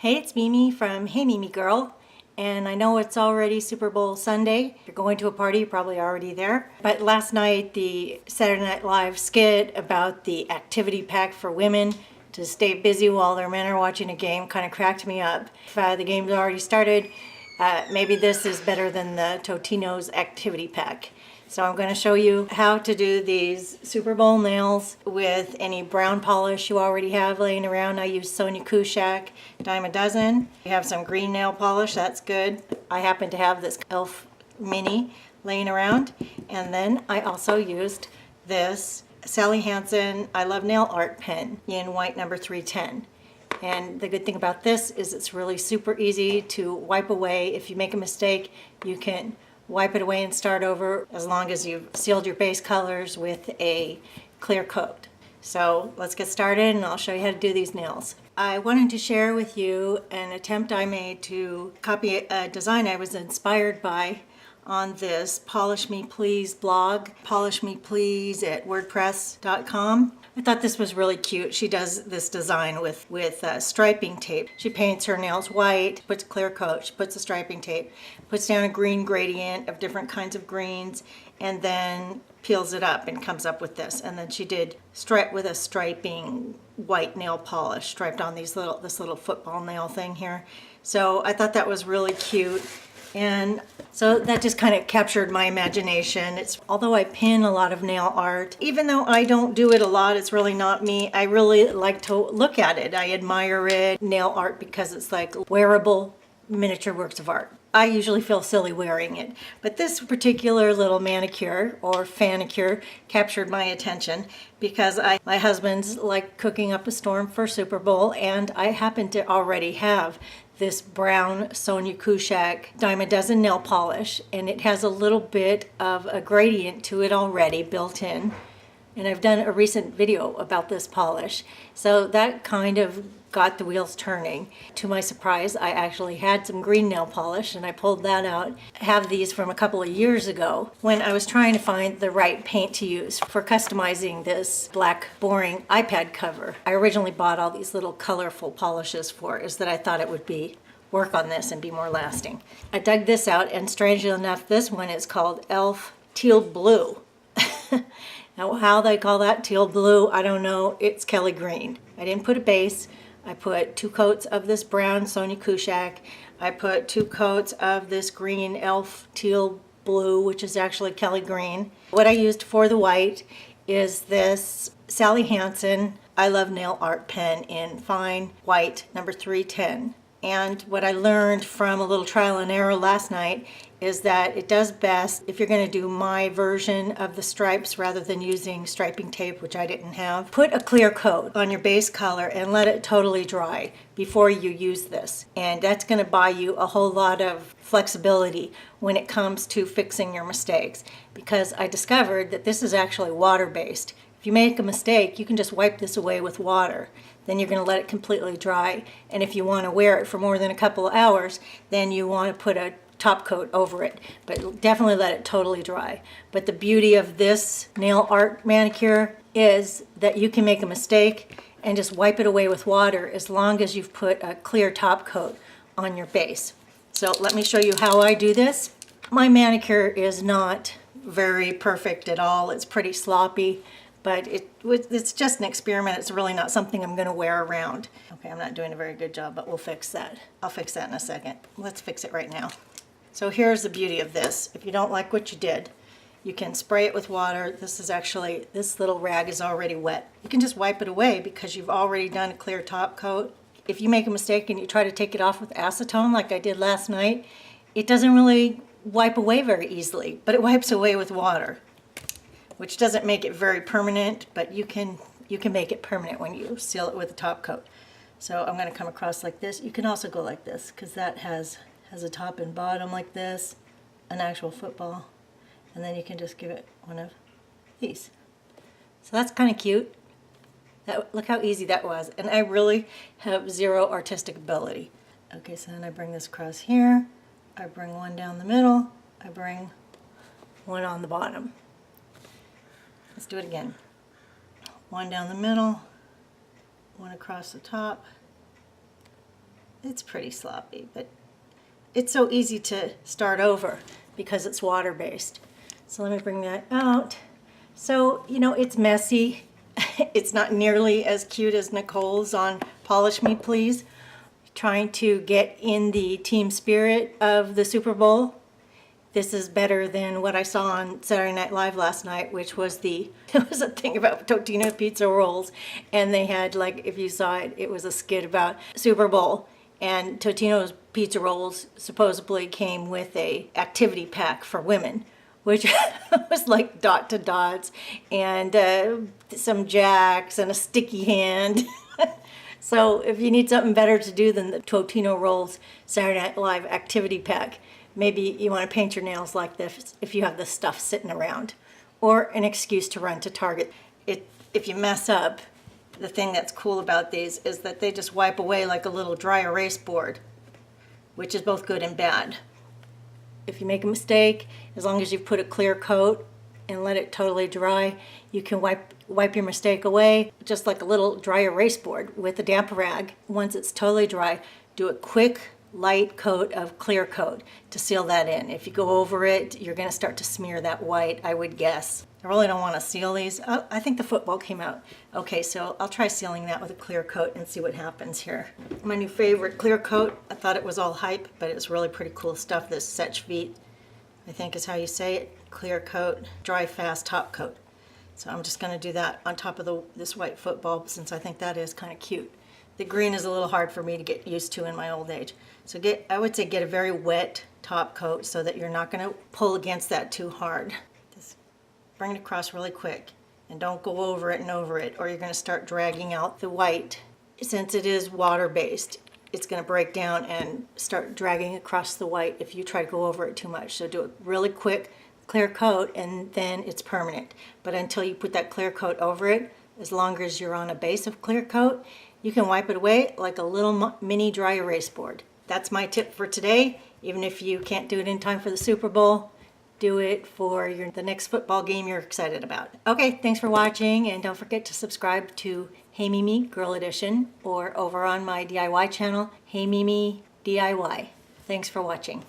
Hey, it's Mimi from Hey Mimi Girl, and I know it's already Super Bowl Sunday. If you're going to a party, you're probably already there. But last night, the Saturday Night Live skit about the activity pack for women to stay busy while their men are watching a game kind of cracked me up. If the game's already started, maybe this is better than the Totino's activity pack. So I'm going to show you how to do these Super Bowl nails with any brown polish you already have laying around. I use Sonia Kashuk, dime a dozen. You have some green nail polish, that's good. I happen to have this e.l.f. mini laying around. And then I also used this Sally Hansen I Love Nail Art pen in white number 310. And the good thing about this is it's really super easy to wipe away. If you make a mistake, you can wipe it away and start over as long as you've sealed your base colors with a clear coat. So let's get started and I'll show you how to do these nails. I wanted to share with you an attempt I made to copy a design I was inspired by on this PolishMePlease blog, PolishMePlease at WordPress.com. I thought this was really cute. She does this design with striping tape. She paints her nails white, puts a clear coat, she puts a striping tape, puts down a green gradient of different kinds of greens, and then peels it up and comes up with this. And then she did stripe with a striping white nail polish, striped on this little football nail thing here. So I thought that was really cute. And so that just kind of captured my imagination. Although I pin a lot of nail art, even though I don't do it a lot, it's really not me. I really like to look at it. I admire it. Nail art because it's like wearable miniature works of art. I usually feel silly wearing it, but this particular little manicure or fanicure captured my attention because my husband's like cooking up a storm for Super Bowl, and I happen to already have this brown Sonia Kashuk dime a dozen nail polish, and it has a little bit of a gradient to it already built in. And I've done a recent video about this polish. So that kind of got the wheels turning. To my surprise, I actually had some green nail polish and I pulled that out. I have these from a couple of years ago when I was trying to find the right paint to use for customizing this black boring iPad cover. I originally bought all these little colorful polishes for it, is that I thought it would work on this and be more lasting. I dug this out, and strangely enough, this one is called e.l.f. Teal Blue. Now, how they call that teal blue, I don't know. It's Kelly green. I didn't put a base. I put 2 coats of this brown Sonia Kashuk. I put 2 coats of this green e.l.f. Teal Blue, which is actually Kelly green. What I used for the white is this Sally Hansen I Love Nail Art pen in fine white number 310. And what I learned from a little trial and error last night is that it does best if you're going to do my version of the stripes rather than using striping tape, which I didn't have. Put a clear coat on your base color and let it totally dry before you use this. And that's going to buy you a whole lot of flexibility when it comes to fixing your mistakes, because I discovered that this is actually water-based. If you make a mistake, you can just wipe this away with water. Then you're going to let it completely dry. And if you want to wear it for more than a couple of hours, then you want to put a top coat over it. But definitely let it totally dry. But the beauty of this nail art manicure is that you can make a mistake and just wipe it away with water as long as you've put a clear top coat on your base. So let me show you how I do this. My manicure is not very perfect at all. It's pretty sloppy. But it's just an experiment. It's really not something I'm going to wear around. Okay, I'm not doing a very good job, but we'll fix that. I'll fix that in a second. Let's fix it right now. So here's the beauty of this. If you don't like what you did, you can spray it with water. This little rag is already wet. You can just wipe it away because you've already done a clear top coat. If you make a mistake and you try to take it off with acetone like I did last night, it doesn't really wipe away very easily, but it wipes away with water, which doesn't make it very permanent, but you can make it permanent when you seal it with a top coat. So I'm going to come across like this. You can also go like this because that has a top and bottom like this, an actual football, and then you can just give it one of these. So that's kind of cute. Look how easy that was, and I really have zero artistic ability. Okay, so then I bring this across here. I bring one down the middle. I bring one on the bottom. Let's do it again. One down the middle, one across the top, It's pretty sloppy, but it's so easy to start over because it's water-based. So let me bring that out. So, you know, it's messy. It's not nearly as cute as Nicole's on Polish Me Please. Trying to get in the team spirit of the Super Bowl. This is better than what I saw on Saturday Night Live last night, which was it was a thing about Totino pizza rolls. And they had, like, if you saw it, it was a skit about Super Bowl. And Totino's pizza rolls supposedly came with a activity pack for women, which was like dot to dots and some jacks and a sticky hand. So if you need something better to do than the Totino Rolls Saturday Night Live activity pack, maybe you want to paint your nails like this if you have this stuff sitting around, or an excuse to run to Target. If you mess up, the thing that's cool about these is that they just wipe away like a little dry erase board, which is both good and bad. If you make a mistake, as long as you've put a clear coat and let it totally dry, you can wipe your mistake away just like a little dry erase board with a damp rag. Once it's totally dry, do a quick light coat of clear coat to seal that in. If you go over it, you're going to start to smear that white, I would guess. I really don't want to seal these. Oh, I think the football came out. Okay, so I'll try sealing that with a clear coat and see what happens here. My new favorite clear coat. I thought it was all hype, but it's really pretty cool stuff. This Sech Vite, I think is how you say it. Clear coat, dry fast top coat. So I'm just going to do that on top of this white football since I think that is kind of cute. The green is a little hard for me to get used to in my old age. So I would say get a very wet top coat so that you're not going to pull against that too hard. Just bring it across really quick and don't go over it and over it, or you're going to start dragging out the white. Since it is water-based, it's going to break down and start dragging across the white if you try to go over it too much. So do it really quick, clear coat, and then it's permanent. But until you put that clear coat over it, as long as you're on a base of clear coat, you can wipe it away like a little mini dry erase board. That's my tip for today. Even if you can't do it in time for the Super Bowl, do it for the next football game you're excited about. Okay, thanks for watching, and don't forget to subscribe to Hey Mimi Girl Edition, or over on my DIY channel, Hey Mimi DIY. Thanks for watching.